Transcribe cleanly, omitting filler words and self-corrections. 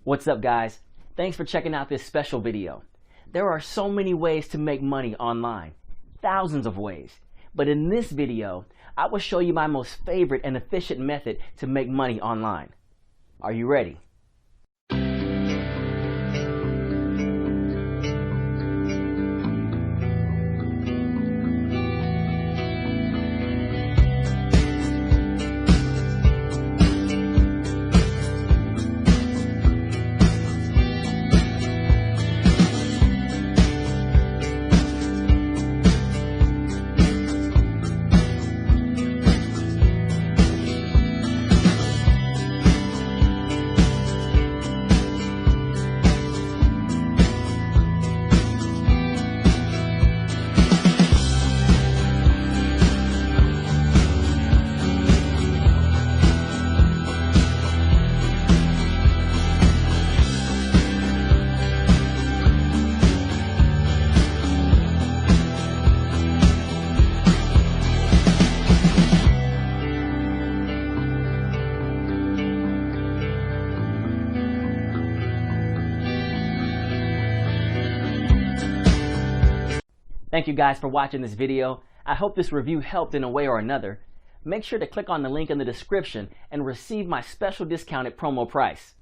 What's up, guys? Thanks for checking out this special video. There are so many ways to make money online, thousands of ways. But in this video, I will show you my most favorite and efficient method to make money online. Are you ready? Thank you guys for watching this video. I hope this review helped in a way or another. Make sure to click on the link in the description and receive my special discounted promo price.